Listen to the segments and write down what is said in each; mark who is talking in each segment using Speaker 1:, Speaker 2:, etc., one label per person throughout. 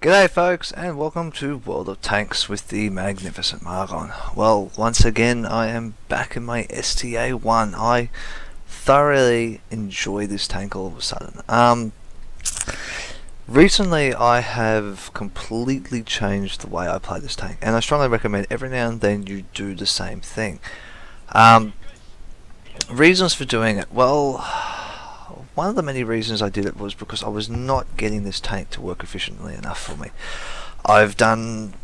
Speaker 1: G'day folks, and welcome to World of Tanks with the Magnificent Margon. Well, once again I am back in my STA1. I thoroughly enjoy this tank all of a sudden. Recently I have completely changed the way I play this tank, and I strongly recommend every now and then you do the same thing. Reasons for doing it, well, one of the many reasons I did it was because I was not getting this tank to work efficiently enough for me. I've done,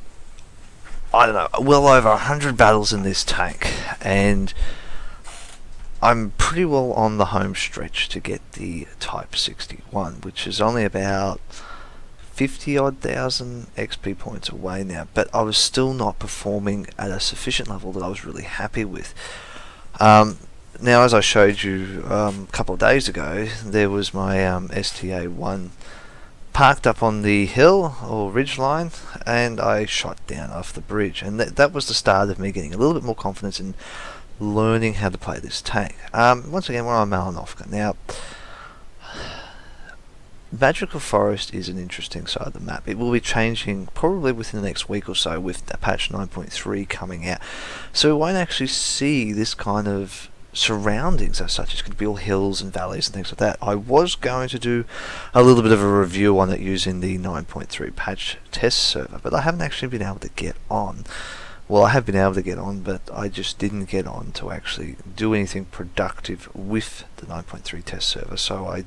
Speaker 1: I don't know, well over 100 battles in this tank, and I'm pretty well on the home stretch to get the Type 61, which is only about 50 odd thousand XP points away now, but I was still not performing at a sufficient level that I was really happy with. Now, as I showed you a couple of days ago, there was my STA1 parked up on the hill or ridge line, and I shot down off the bridge, and that was the start of me getting a little bit more confidence in learning how to play this tank. Once again, we're on Malinovka. Now, Magical Forest is an interesting side of the map. It will be changing probably within the next week or so with patch 9.3 coming out, so we won't actually see this kind of surroundings as such. It's going to be all hills and valleys and things like that. I was going to do a little bit of a review on it using the 9.3 patch test server, but I haven't actually been able to get on. Well, I have been able to get on, but I just didn't get on to actually do anything productive with the 9.3 test server. So I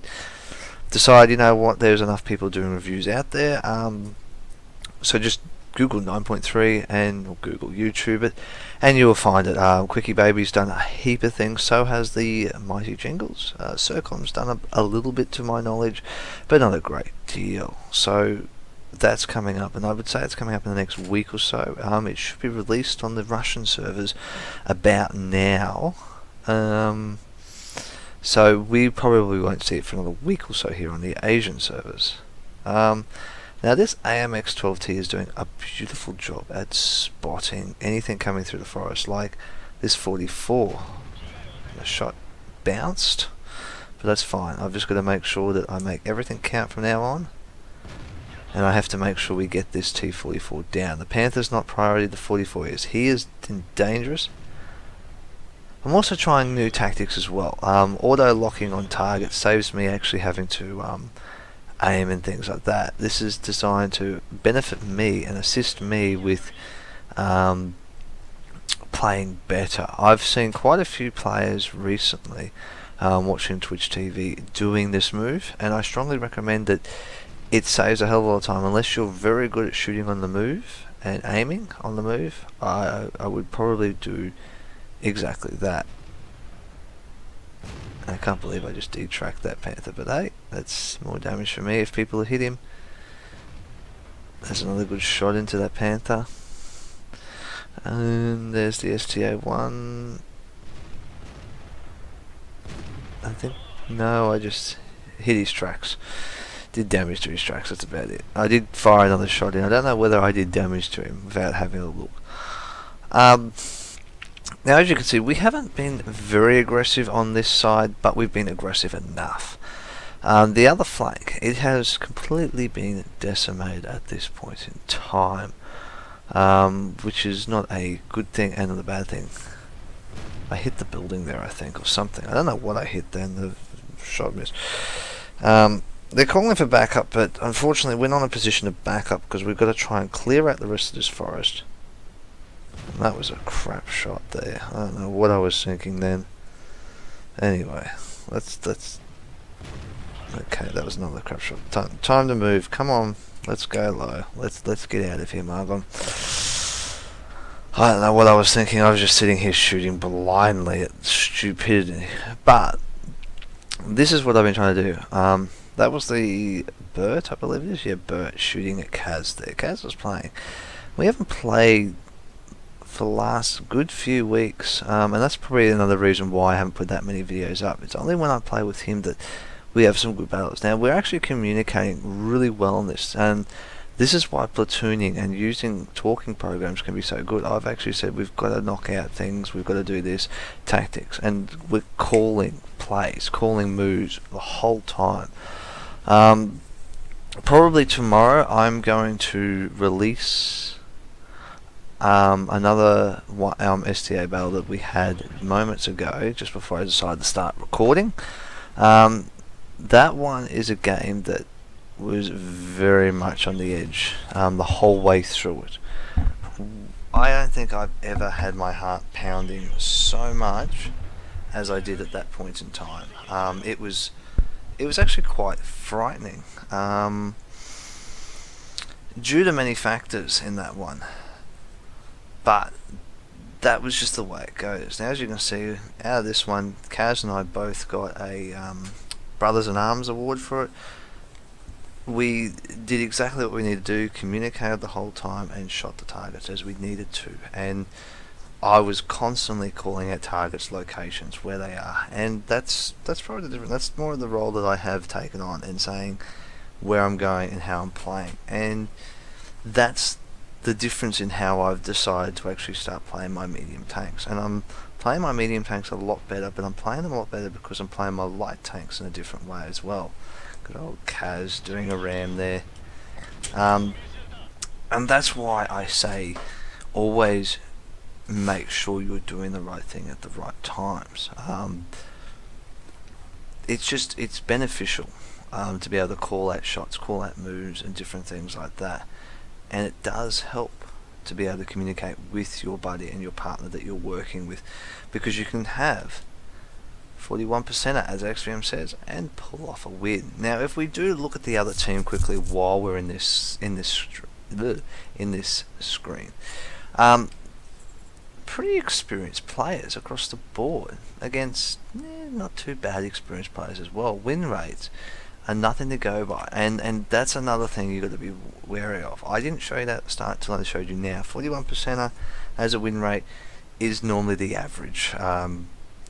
Speaker 1: decided, you know what, there's enough people doing reviews out there, so just Google 9.3 or Google YouTube it, and you will find it. Quickie Baby's done a heap of things, so has the Mighty Jingles. Circom's done a little bit to my knowledge, but not a great deal. So that's coming up, and I would say it's coming up in the next week or so. It should be released on the Russian servers about now. So we probably won't see it for another week or so here on the Asian servers. Now this AMX-12T is doing a beautiful job at spotting anything coming through the forest, like this 44. The shot bounced, but that's fine. I've just got to make sure that I make everything count from now on, and I have to make sure we get this T-44 down. The Panther's not priority, the 44 is. He is dangerous. I'm also trying new tactics as well. Auto-locking on target saves me actually having to aim and things like that. This is designed to benefit me and assist me with playing better. I've seen quite a few players recently watching Twitch TV doing this move, and I strongly recommend that. It saves a hell of a lot of time. Unless you're very good at shooting on the move and aiming on the move, I would probably do exactly that. I can't believe I just detracked that Panther, but hey, that's more damage for me if people hit him. There's another good shot into that Panther. And there's the STA1. I think, no, I just hit his tracks. Did damage to his tracks, that's about it. I did fire another shot in. I don't know whether I did damage to him without having a look. Now, as you can see, we haven't been very aggressive on this side, but we've been aggressive enough. The other flank, it has completely been decimated at this point in time, which is not a good thing and not a bad thing. I hit the building there, I think, or something. I don't know what I hit then, the shot missed. They're calling for backup, but unfortunately we're not in a position to back up because we've got to try and clear out the rest of this forest. And that was a crap shot there. I don't know what I was thinking then. Anyway, let's okay, that was another crap shot. Time to move. Come on, let's go low. Let's get out of here, Margon. I don't know what I was thinking. I was just sitting here shooting blindly at stupidity. But this is what I've been trying to do. That was the Bert, I believe it is. Yeah, Bert shooting at Kaze there. Kaze was playing. We haven't played for the last good few weeks, and that's probably another reason why I haven't put that many videos up. It's only when I play with him that we have some good battles. Now, we're actually communicating really well on this, and this is why platooning and using talking programs can be so good. I've actually said we've got to knock out things, we've got to do this, tactics, and we're calling plays, calling moves the whole time. Probably tomorrow I'm going to release another STA battle that we had moments ago, just before I decided to start recording. Um, that one is a game that was very much on the edge the whole way through it. I don't think I've ever had my heart pounding so much as I did at that point in time. It was actually quite frightening due to many factors in that one, but that was just the way it goes. Now, as you can see, out of this one, Kaze and I both got a Brothers in Arms award for it. We did exactly what we needed to do, communicated the whole time, and shot the targets as we needed to. And I was constantly calling out targets, locations, where they are, and that's probably the difference. That's more of the role that I have taken on, and saying where I'm going and how I'm playing, and that's the difference in how I've decided to actually start playing my medium tanks. And I'm playing my medium tanks a lot better, but I'm playing them a lot better because I'm playing my light tanks in a different way as well. Good old Kaze doing a ram there. And that's why I say always make sure you're doing the right thing at the right times. It's beneficial to be able to call out shots, call out moves, and different things like that. And it does help to be able to communicate with your buddy and your partner that you're working with, because you can have 41%er, as XVM says, and pull off a win. Now, if we do look at the other team quickly while we're in this screen, pretty experienced players across the board against not too bad experienced players as well. Win rates are nothing to go by, and that's another thing you've got to be wary of. I didn't show you that at the start till I showed you now. 41%er as a win rate is normally the average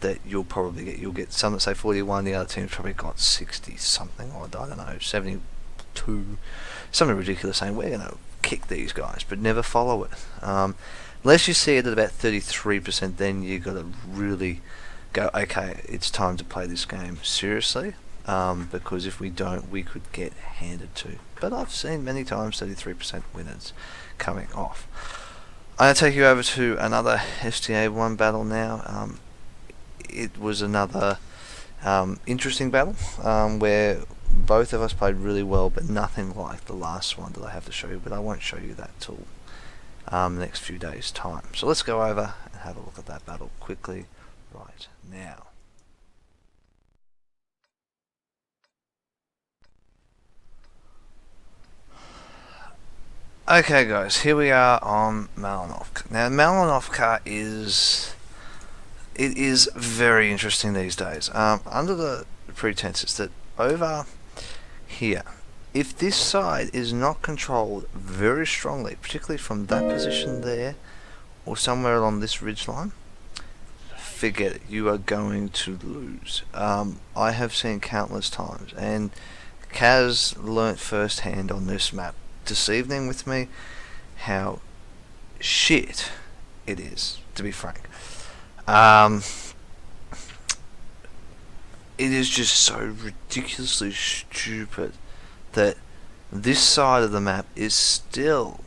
Speaker 1: that you'll probably get. You'll get some that say 41, the other team's probably got 60 something, or I don't know, 72, something ridiculous, saying we're going to kick these guys, but never follow it. Unless you see it at about 33%, then you've got to really go, okay, it's time to play this game seriously, because if we don't, we could get handed to. But I've seen many times 33% winners coming off. I'm going to take you over to another STA 1 battle now. It was another interesting battle where both of us played really well, but nothing like the last one that I have to show you, but I won't show you that till the next few days' time. So let's go over and have a look at that battle quickly right now. Okay guys, here we are on Malinovka. Now Malinovka is very interesting these days, under the pretenses that over here, if this side is not controlled very strongly, particularly from that position there or somewhere along this ridgeline, forget it, you are going to lose. I have seen countless times, and Kaz learnt firsthand on this map this evening with me how shit it is, to be frank. It is just so ridiculously stupid that this side of the map is still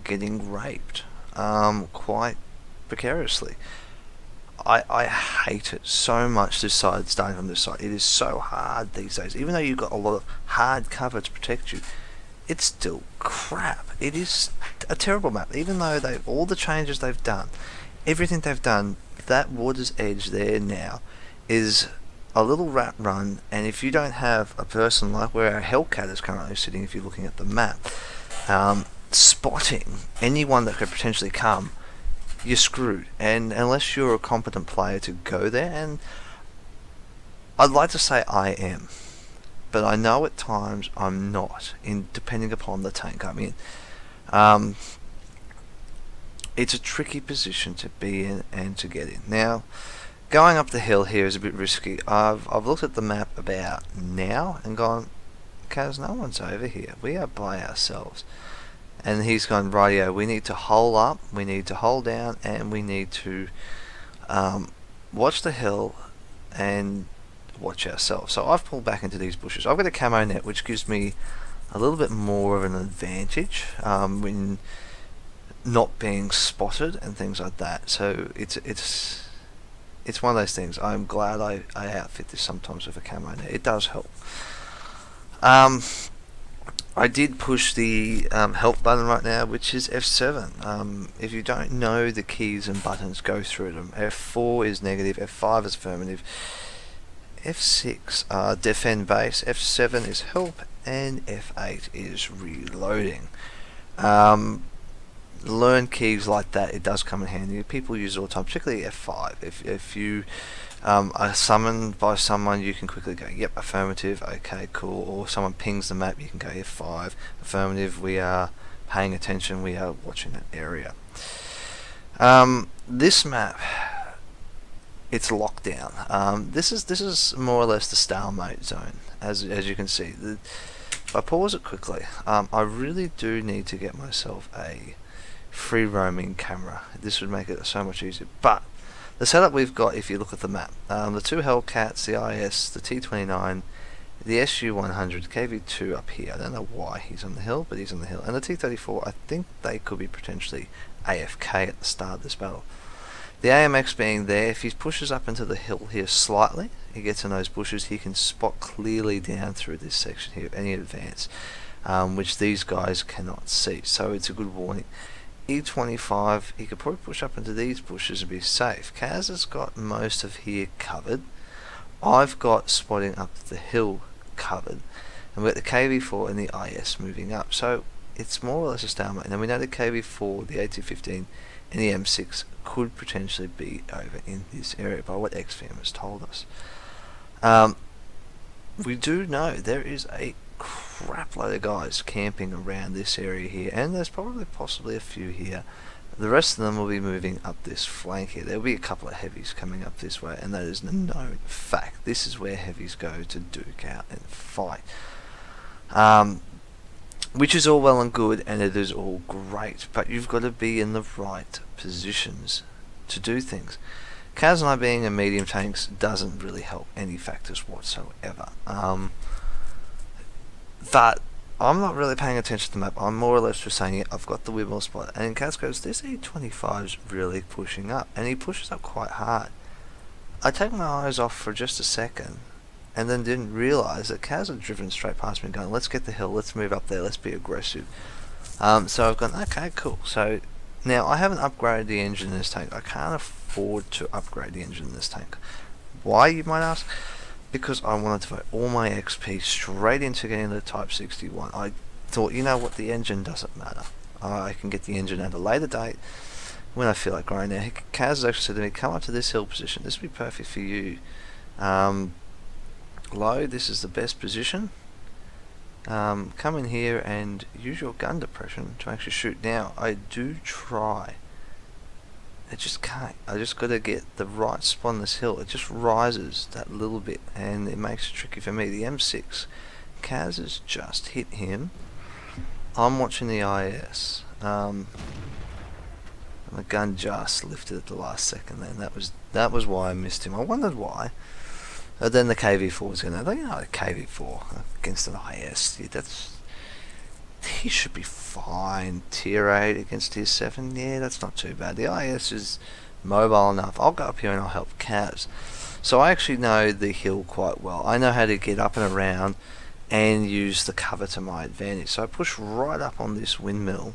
Speaker 1: getting raped quite precariously. I hate it so much, this side, starting from this side. It is so hard these days. Even though you've got a lot of hard cover to protect you, it's still crap. It is a terrible map. Even though all the changes they've done, everything they've done, that Water's Edge there now is a little rat run, and if you don't have a person like where our Hellcat is currently sitting, if you're looking at the map, spotting anyone that could potentially come, you're screwed. And unless you're a competent player to go there, and I'd like to say I am, but I know at times I'm not, depending upon the tank I'm in. It's a tricky position to be in and to get in. Now, going up the hill here is a bit risky. I've looked at the map about now and gone, Kaz, no one's over here. We are by ourselves. And he's gone, rightio, we need to hole up, we need to hold down, and we need to watch the hill and watch ourselves. So I've pulled back into these bushes. I've got a camo net which gives me a little bit more of an advantage when not being spotted and things like that. So it's one of those things. I'm glad I outfit this sometimes with a camo. It does help. I did push the help button right now, which is F7. If you don't know the keys and buttons, go through them. F4 is negative, F5 is affirmative, F6 defend base, F7 is help, and F8 is reloading. Learn keys like that, it does come in handy. People use it all the time, particularly F5. If you are summoned by someone, you can quickly go, yep, affirmative, okay, cool. Or someone pings the map, you can go F5, affirmative, we are paying attention, we are watching that area. This map, it's locked down. This is more or less the stalemate zone, as you can see. If I pause it quickly, I really do need to get myself a free roaming camera. This would make it so much easier. But the setup we've got, if you look at the map, the two Hellcats, the IS, the T29, the SU100, KV2 up here. I don't know why he's on the hill, but he's on the hill. And the T34, I think they could be potentially AFK at the start of this battle. The AMX being there, if he pushes up into the hill here slightly, he gets in those bushes, he can spot clearly down through this section here, any advance, which these guys cannot see. So it's a good warning. E25, he could probably push up into these bushes and be safe. Kaze has got most of here covered. I've got spotting up the hill covered. And we've got the KV4 and the IS moving up. So it's more or less a stalemate. And we know the KV4, the A215 and the M6 could potentially be over in this area by what XVM has told us. We do know there is a crap load of guys camping around this area here, and there's probably possibly a few here. The rest of them will be moving up this flank here. There'll be a couple of heavies coming up this way, and that is a known fact. This is where heavies go to duke out and fight. Which is all well and good, and it is all great, but you've got to be in the right positions to do things. Kaze and I being in medium tanks doesn't really help any factors whatsoever. But I'm not really paying attention to the map. I'm more or less just saying, yeah, I've got the windmill spot. And Kaze goes, this E25 is really pushing up. And he pushes up quite hard. I take my eyes off for just a second, and then didn't realise that Kaze had driven straight past me going, let's get the hill, let's move up there, let's be aggressive. So I've gone, okay, cool. So now I haven't upgraded the engine in this tank. I can't afford to upgrade the engine in this tank. Why, you might ask? Because I wanted to vote all my XP straight into getting the Type 61. I thought, you know what, the engine doesn't matter. I can get the engine at a later date when I feel like growing now. Kaze actually said to me, come up to this hill position, this would be perfect for you. Low, this is the best position. Come in here and use your gun depression to actually shoot. Now, I do try. I just can't. I just got to get the right spot on this hill. It just rises that little bit, and it makes it tricky for me. The M6, Kaze has just hit him. I'm watching the IS. And the gun just lifted at the last second. Then that was why I missed him. I wondered why. But then the KV4 was going to, you know, the KV4 against an IS. Yeah, he should be fine. Tier 8 against Tier 7, yeah, that's not too bad. The IS is mobile enough. I'll go up here and I'll help Kaze. So I actually know the hill quite well. I know how to get up and around and use the cover to my advantage. So I push right up on this windmill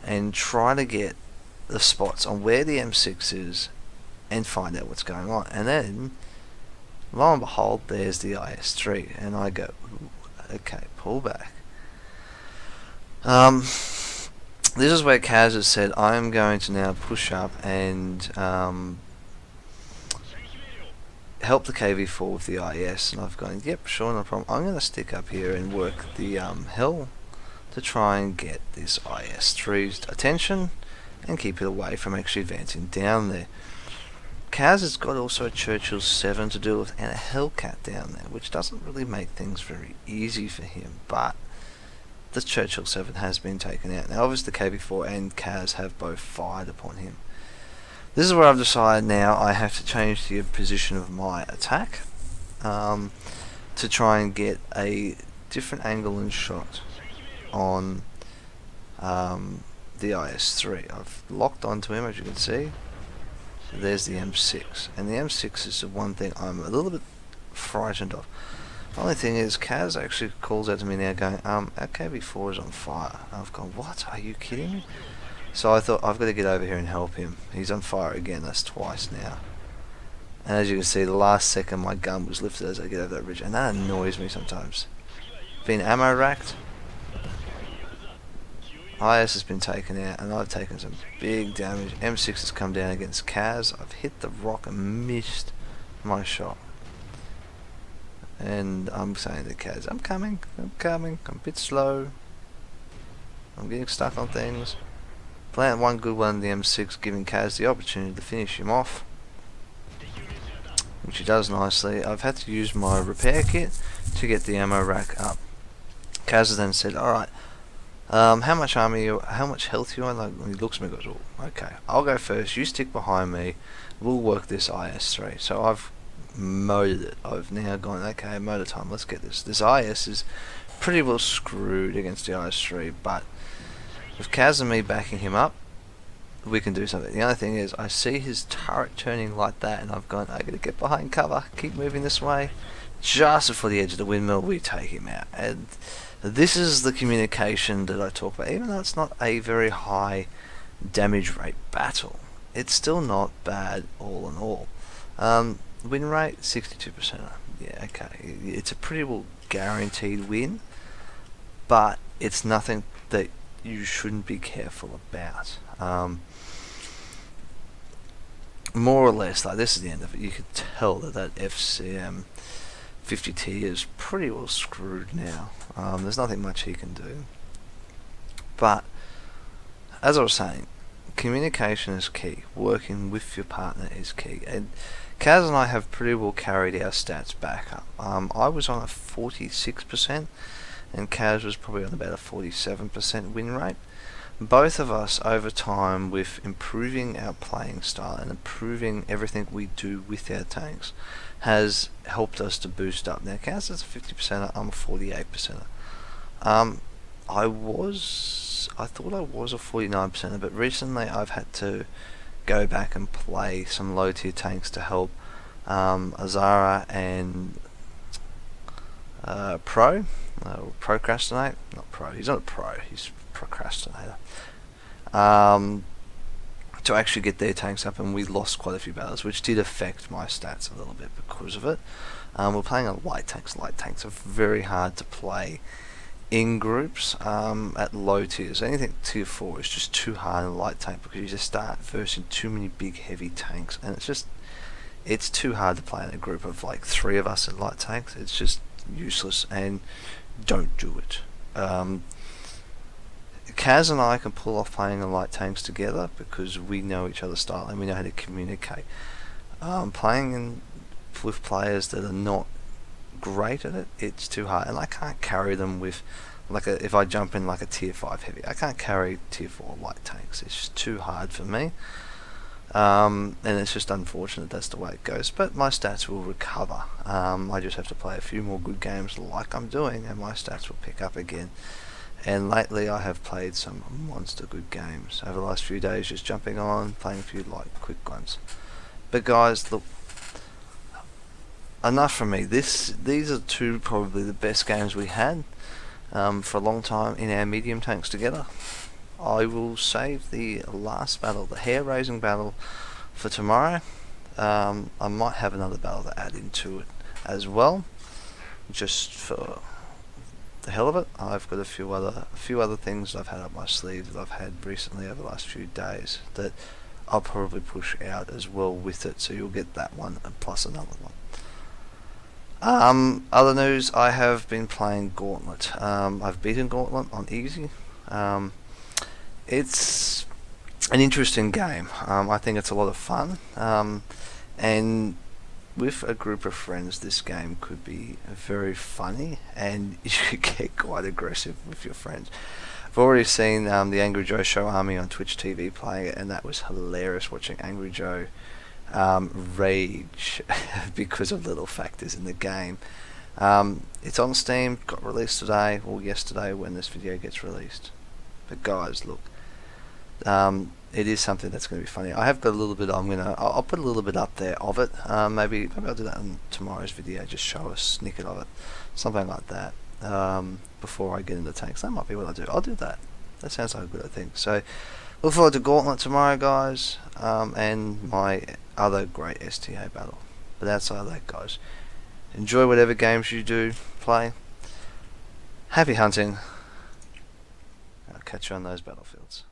Speaker 1: and try to get the spots on where the M6 is and find out what's going on. And then, lo and behold, there's the IS-3, and I go, ooh, okay, pull back. This is where Kaze has said, I'm going to now push up and help the KV4 with the IS, and I've gone, yep, sure, no problem. I'm going to stick up here and work the hill to try and get this IS-3's attention and keep it away from actually advancing down there. Kaze has got also a Churchill 7 to deal with and a Hellcat down there, which doesn't really make things very easy for him, but the Churchill 7 has been taken out. Now obviously the KV4 and Kaze have both fired upon him. This is where I've decided now I have to change the position of my attack to try and get a different angle and shot on the IS-3. I've locked onto him, as you can see. So there's the M6, and the M6 is the one thing I'm a little bit frightened of. The only thing is, Kaze actually calls out to me now going, our KV4 is on fire. And I've gone, what? Are you kidding me? So I thought, I've got to get over here and help him. He's on fire again, that's twice now. And as you can see, the last second my gun was lifted as I get over that ridge, and that annoys me sometimes. Been ammo racked. IS has been taken out, and I've taken some big damage. M6 has come down against Kaze. I've hit the rock and missed my shot. And I'm saying to Kaze, I'm coming, I'm a bit slow. I'm getting stuck on things. Plant one good one in the M6, giving Kaze the opportunity to finish him off, which he does nicely. I've had to use my repair kit to get the ammo rack up. Kaze then said, alright, how much health you on? Like, he looks at me and goes, oh, okay, I'll go first, you stick behind me, we'll work this IS-3. So I've moded it. I've now gone, okay, motor time, let's get this. This IS is pretty well screwed against the IS-3, but with Kaze and me backing him up, we can do something. The only thing is, I see his turret turning like that, and I've gone, I gotta get behind cover, keep moving this way. Just before the edge of the windmill, we take him out. And this is the communication that I talk about. Even though it's not a very high damage rate battle, it's still not bad all in all. Win rate, 62%. Yeah, okay. It's a pretty well guaranteed win, but it's nothing that you shouldn't be careful about. More or less, like, this is the end of it. You could tell that FCM 50T is pretty well screwed now. There's nothing much he can do. But as I was saying, communication is key. Working with your partner is key. And Kaze and I have pretty well carried our stats back up. I was on a 46%, and Kaze was probably on about a 47% win rate. Both of us, over time, with improving our playing style and improving everything we do with our tanks, has helped us to boost up. Now, Kaze is a 50%er, I'm a 48%er. I thought I was a 49%er, but recently I've had to go back and play some low tier tanks to help Azara and Procrastinate. Not Pro, he's not a Pro, he's Procrastinator. To actually get their tanks up, and we lost quite a few battles, which did affect my stats a little bit because of it. We're playing on light tanks. Light tanks are very hard to play in groups at low tiers. Anything tier 4 is just too hard in a light tank because you just start versing too many big heavy tanks, and it's too hard to play in a group of like 3 of us in light tanks. It's just useless, and don't do it. Kaze and I can pull off playing the light tanks together because we know each other's style and we know how to communicate. Playing with players that are not great at it, it's too hard, and I can't carry them with if I jump in like a tier 5 heavy, I can't carry tier 4 light tanks. It's just too hard for me, and it's just unfortunate that's the way it goes, but my stats will recover. I just have to play a few more good games like I'm doing, and my stats will pick up again. And lately I have played some monster good games over the last few days, just jumping on, playing a few light quick ones. But guys, look, enough from me. These are two probably the best games we had for a long time in our medium tanks together. I will save the last battle, the hair raising battle, for tomorrow. I might have another battle to add into it as well, just for the hell of it. I've got a few other things I've had up my sleeve that I've had recently over the last few days that I'll probably push out as well with it, so you'll get that one and plus another one. Other news, I have been playing Gauntlet. I've beaten Gauntlet on easy. It's an interesting game. I think it's a lot of fun, and with a group of friends this game could be very funny, and you could get quite aggressive with your friends. I've already seen the Angry Joe Show Army on Twitch TV playing it, and that was hilarious, watching Angry Joe rage because of little factors in the game. It's on Steam, got released today, or yesterday when this video gets released. But guys, look, it is something that's going to be funny. I have got a little bit. I'll put a little bit up there of it. Maybe I'll do that in tomorrow's video. Just show a snippet of it, something like that. Before I get into tanks, that might be what I do. I'll do that. That sounds like a good thing. So, look forward to Gauntlet tomorrow, guys, and my other great STA battle. But outside of that, guys, enjoy whatever games you do play. Happy hunting. I'll catch you on those battlefields.